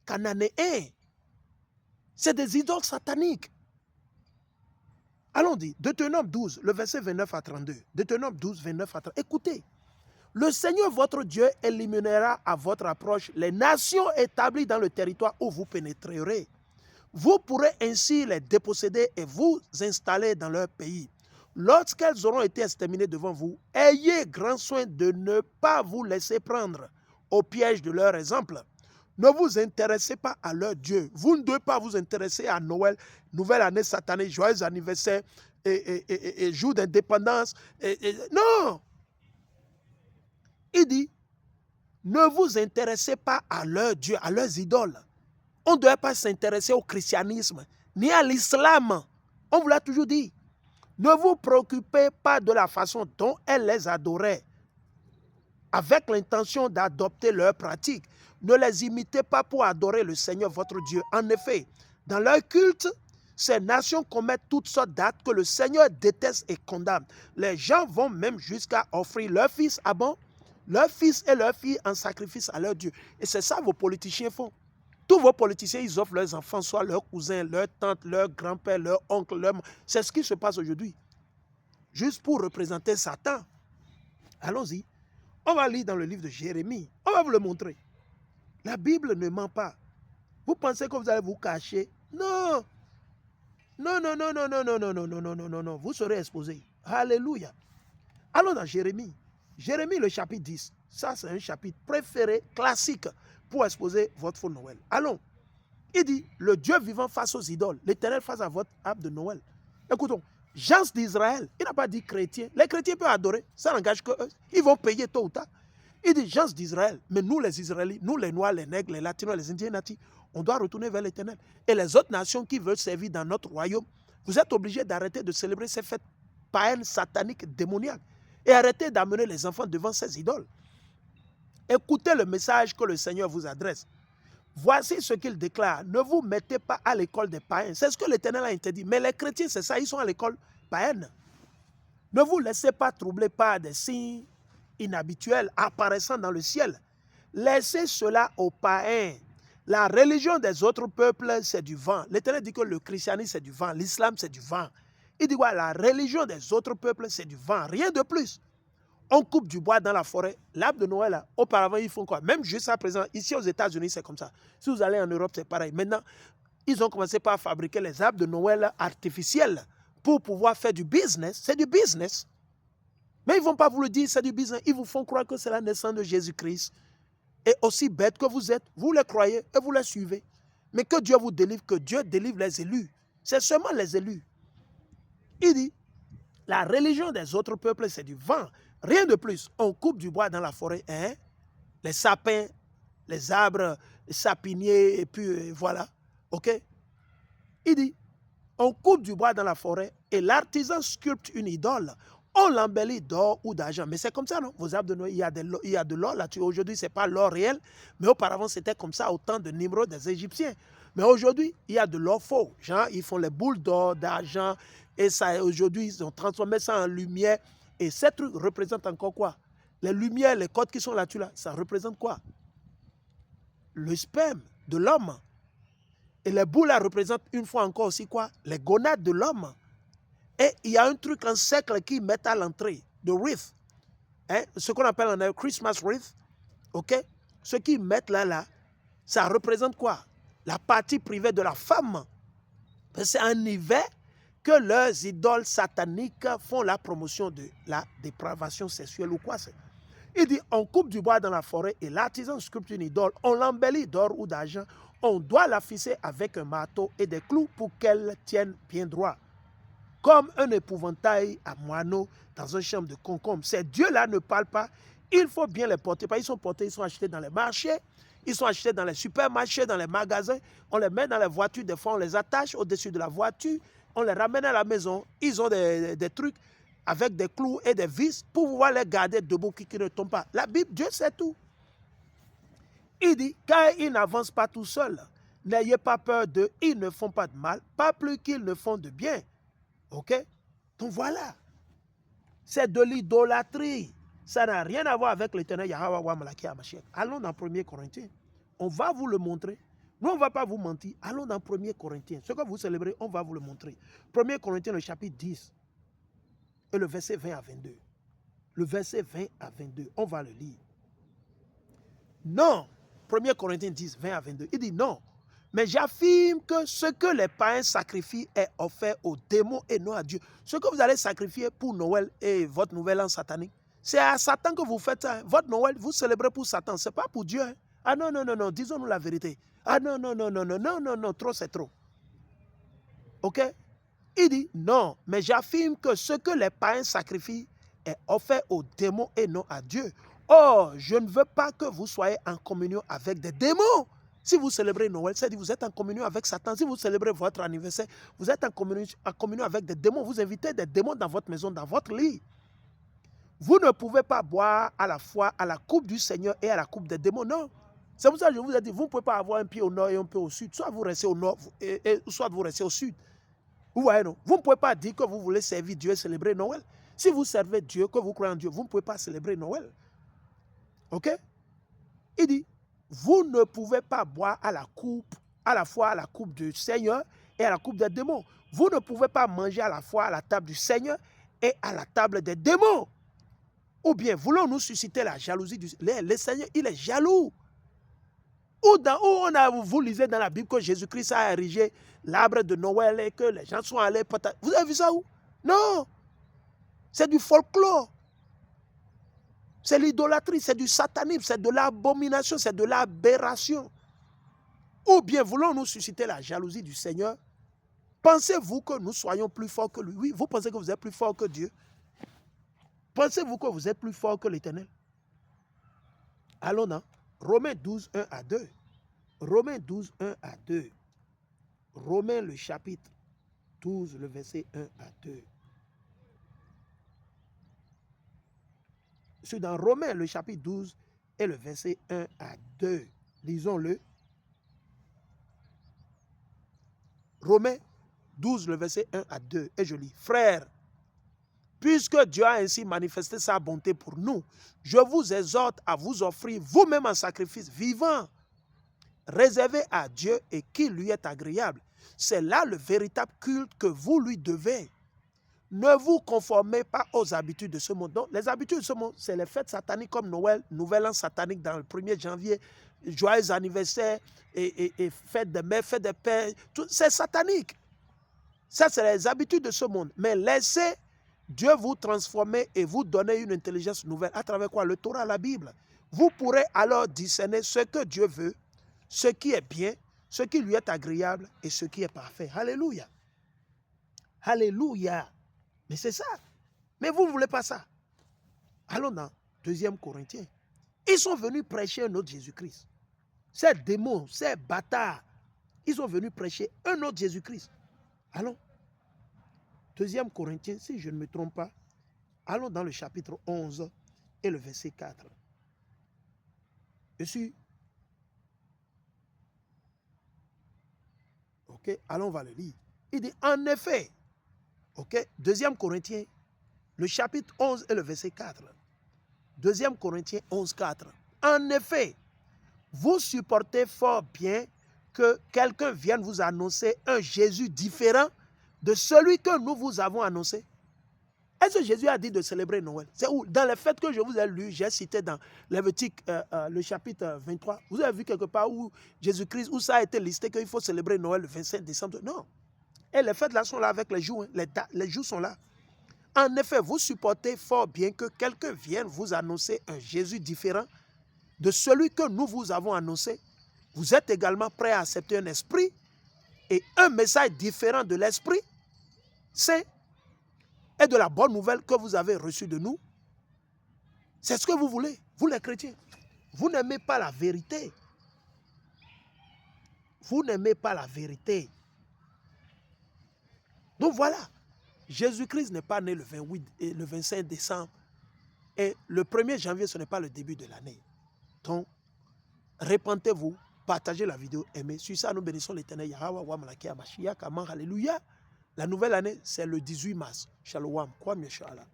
cananéens. C'est des idoles sataniques. Allons-y, Deutéronome 12, le verset 29 à 32. Deutéronome 12, 29 à 32. Écoutez, le Seigneur votre Dieu éliminera à votre approche les nations établies dans le territoire où vous pénétrerez. Vous pourrez ainsi les déposséder et vous installer dans leur pays. Lorsqu'elles auront été exterminées devant vous, ayez grand soin de ne pas vous laisser prendre au piège de leur exemple. Ne vous intéressez pas à leur Dieu. Vous ne devez pas vous intéresser à Noël, nouvelle année satanique, joyeux anniversaire et jour d'indépendance. Non! Il dit, ne vous intéressez pas à leur Dieu, à leurs idoles. On ne doit pas s'intéresser au christianisme, ni à l'islam. On vous l'a toujours dit. Ne vous préoccupez pas de la façon dont elles les adoraient, avec l'intention d'adopter leurs pratiques. Ne les imitez pas pour adorer le Seigneur votre Dieu. En effet, dans leur culte, ces nations commettent toutes sortes d'actes que le Seigneur déteste et condamne. Les gens vont même jusqu'à offrir leurs fils leurs fils et leurs filles en sacrifice à leur Dieu. Et c'est ça que vos politiciens font. Tous vos politiciens, ils offrent leurs enfants, soit leurs cousins, leurs tantes, leurs grands-pères, leurs oncles, c'est ce qui se passe aujourd'hui. Juste pour représenter Satan. Allons-y. On va lire dans le livre de Jérémie. On va vous le montrer. La Bible ne ment pas. Vous pensez que vous allez vous cacher? Non. Non, non, non, non, non, non, non, non, non, non, non, non, non. Vous serez exposé. Alléluia. Allons dans Jérémie. Jérémie, le chapitre 10. Ça, c'est un chapitre préféré, classique, pour exposer votre faux Noël. Allons. Il dit, le Dieu vivant face aux idoles, l'Éternel face à votre arbre de Noël. Écoutons, gens d'Israël, il n'a pas dit chrétiens. Les chrétiens peuvent adorer, ça n'engage que eux. Ils vont payer tôt ou tard. Il dit, gens d'Israël, mais nous les Israélites, nous les Noirs, les Nègres, les Latinos, les Indiens natifs, on doit retourner vers l'Éternel. Et les autres nations qui veulent servir dans notre royaume, vous êtes obligés d'arrêter de célébrer ces fêtes païennes, sataniques, démoniaques. Et arrêtez d'amener les enfants devant ces idoles. Écoutez le message que le Seigneur vous adresse. Voici ce qu'il déclare. Ne vous mettez pas à l'école des païens. C'est ce que l'Éternel a interdit. Mais les chrétiens, c'est ça, ils sont à l'école païenne. Ne vous laissez pas troubler par des signes inhabituels apparaissant dans le ciel. Laissez cela aux païens. La religion des autres peuples, c'est du vent. L'Éternel dit que le christianisme, c'est du vent. L'islam, c'est du vent. Il dit, la religion des autres peuples, c'est du vent. Rien de plus. On coupe du bois dans la forêt. L'arbre de Noël, là, auparavant, ils font quoi? Même jusqu'à présent, ici aux États-Unis, c'est comme ça. Si vous allez en Europe, c'est pareil. Maintenant, ils ont commencé par fabriquer les arbres de Noël artificiels pour pouvoir faire du business. C'est du business. Mais ils ne vont pas vous le dire, c'est du business. Ils vous font croire que c'est la naissance de Jésus-Christ. Et aussi bête que vous êtes, vous les croyez et vous les suivez. Mais que Dieu vous délivre, que Dieu délivre les élus. C'est seulement les élus. Il dit, la religion des autres peuples, c'est du vent. Rien de plus. On coupe du bois dans la forêt, hein? Les sapins, les arbres, les sapiniers, et puis voilà. OK? Il dit, on coupe du bois dans la forêt et l'artisan sculpte une idole. On l'embellit d'or ou d'argent. Mais c'est comme ça, non? Vos arbres de Noël, il y a de l'or là-dessus. Aujourd'hui, ce n'est pas l'or réel, mais auparavant, c'était comme ça au temps de Nimrod des Égyptiens. Mais aujourd'hui, il y a de l'or faux. Genre, ils font les boules d'or, d'argent, et ça, aujourd'hui, ils ont transformé ça en lumière. Et ces trucs représentent encore quoi? Les lumières, les codes qui sont là-dessus, là, ça représente quoi? Le sperme de l'homme. Et les boules là représentent une fois encore aussi quoi? Les gonades de l'homme. Et il y a un truc en cercle qu'ils mettent à l'entrée, de wreath. Hein? Ce qu'on appelle en Christmas wreath. OK? Ce qu'ils mettent là, ça représente quoi? La partie privée de la femme. C'est en hiver que leurs idoles sataniques font la promotion de la dépravation sexuelle ou quoi. Il dit, on coupe du bois dans la forêt et l'artisan sculpte une idole, on l'embellit d'or ou d'argent, on doit la fisser avec un marteau et des clous pour qu'elle tienne bien droit. Comme un épouvantail à moineau dans un champ de concombre. Ces dieux-là ne parlent pas, il faut bien les porter. Ils sont portés, ils sont achetés dans les marchés, ils sont achetés dans les supermarchés, dans les magasins, on les met dans les voitures, des fois on les attache au-dessus de la voiture, on les ramène à la maison, ils ont des trucs avec des clous et des vis pour pouvoir les garder debout qui ne tombent pas. La Bible, Dieu sait tout. Il dit, car ils n'avancent pas tout seuls, n'ayez pas peur d'eux, ils ne font pas de mal, pas plus qu'ils ne font de bien. OK? Donc voilà. C'est de l'idolâtrie. Ça n'a rien à voir avec l'éternel Yahweh wa Malaki HaMashiach. Allons dans 1 Corinthiens. On va vous le montrer. Nous, on ne va pas vous mentir. Allons dans 1 Corinthiens. Ce que vous célébrez, on va vous le montrer. 1 Corinthiens, le chapitre 10 et le verset 20 à 22. Le verset 20 à 22, on va le lire. Non, 1 Corinthiens 10, 20 à 22. Il dit non. Mais j'affirme que ce que les païens sacrifient est offert aux démons et non à Dieu. Ce que vous allez sacrifier pour Noël et votre nouvel an satanique, c'est à Satan que vous faites ça. Votre Noël, vous célébrez pour Satan, ce n'est pas pour Dieu. Hein. Ah non, non, non, non, disons-nous la vérité. Ah non, non, non, non, non, non, non, non, trop c'est trop. Ok? Il dit non, mais j'affirme que ce que les païens sacrifient est offert aux démons et non à Dieu. Or, je ne veux pas que vous soyez en communion avec des démons. Si vous célébrez Noël, c'est-à-dire vous êtes en communion avec Satan. Si vous célébrez votre anniversaire, vous êtes en communion avec des démons. Vous invitez des démons dans votre maison, dans votre lit. Vous ne pouvez pas boire à la fois à la coupe du Seigneur et à la coupe des démons. Non. C'est pour ça que je vous ai dit, vous ne pouvez pas avoir un pied au nord et un pied au sud. Soit vous restez au nord, soit vous restez au sud. Vous voyez, non? Vous ne pouvez pas dire que vous voulez servir Dieu et célébrer Noël. Si vous servez Dieu, que vous croyez en Dieu, vous ne pouvez pas célébrer Noël. Ok? Il dit, vous ne pouvez pas boire à la fois à la coupe du Seigneur et à la coupe des démons. Vous ne pouvez pas manger à la fois à la table du Seigneur et à la table des démons. Ou bien, voulons-nous susciter la jalousie du Seigneur? Le Seigneur, il est jaloux. Vous lisez dans la Bible que Jésus-Christ a érigé l'arbre de Noël et que les gens sont allés... Vous avez vu ça où? Non. C'est du folklore. C'est l'idolâtrie, c'est du satanisme, c'est de l'abomination, c'est de l'aberration. Ou bien voulons-nous susciter la jalousie du Seigneur? Pensez-vous que nous soyons plus forts que lui? Oui, vous pensez que vous êtes plus fort que Dieu? Pensez-vous que vous êtes plus fort que l'Éternel? Allons dans Romains 12, 1 à 2. Romains 12, 1 à 2. Romains le chapitre 12, le verset 1 à 2. C'est dans Romains le chapitre 12 et le verset 1 à 2. Lisons-le. Romains 12, le verset 1 à 2. Et je lis. Frères, puisque Dieu a ainsi manifesté sa bonté pour nous, je vous exhorte à vous offrir vous-même un sacrifice vivant, réservé à Dieu et qui lui est agréable. C'est là le véritable culte que vous lui devez. Ne vous conformez pas aux habitudes de ce monde. Donc, les habitudes de ce monde, c'est les fêtes sataniques comme Noël, Nouvel An satanique dans le 1er janvier, joyeux anniversaire et fête de mère, fête de père. C'est satanique. Ça, c'est les habitudes de ce monde. Mais laissez Dieu vous transformer et vous donner une intelligence nouvelle. À travers quoi? Le Torah, la Bible. Vous pourrez alors discerner ce que Dieu veut, ce qui est bien, ce qui lui est agréable et ce qui est parfait. Alléluia. Alléluia. Mais c'est ça. Mais vous ne voulez pas ça. Allons dans 2 Corinthiens. Ils sont venus prêcher un autre Jésus-Christ. Ces démons, ces bâtards, ils sont venus prêcher un autre Jésus-Christ. Allons. 2 Corinthiens, si je ne me trompe pas, allons dans le chapitre 11 et le verset 4. Je suis... Ok, allons, on va le lire. Il dit, en effet, ok, 2 Corinthiens, le chapitre 11 et le verset 4. 2 Corinthiens 11, 4. En effet, vous supportez fort bien que quelqu'un vienne vous annoncer un Jésus différent de celui que nous vous avons annoncé. Est-ce que Jésus a dit de célébrer Noël? C'est où? Dans les fêtes que je vous ai lues, j'ai cité dans Lévitique, le chapitre 23. Vous avez vu quelque part où Jésus-Christ, où ça a été listé qu'il faut célébrer Noël le 25 décembre? Non. Et les fêtes là sont là avec les jours. Hein. Les jours sont là. En effet, vous supportez fort bien que quelqu'un vienne vous annoncer un Jésus différent de celui que nous vous avons annoncé. Vous êtes également prêts à accepter un esprit et un message différent de l'esprit saint et de la bonne nouvelle que vous avez reçue de nous. C'est ce que vous voulez, vous les chrétiens. Vous n'aimez pas la vérité. Vous n'aimez pas la vérité. Donc voilà, Jésus-Christ n'est pas né le 28 et le 25 décembre. Et le 1er janvier, ce n'est pas le début de l'année. Donc, répentez-vous, partagez la vidéo, aimez. Sur ça, nous bénissons l'Éternel. Alléluia. La nouvelle année, c'est le 18 mars. Shalom. Kwame Shalom.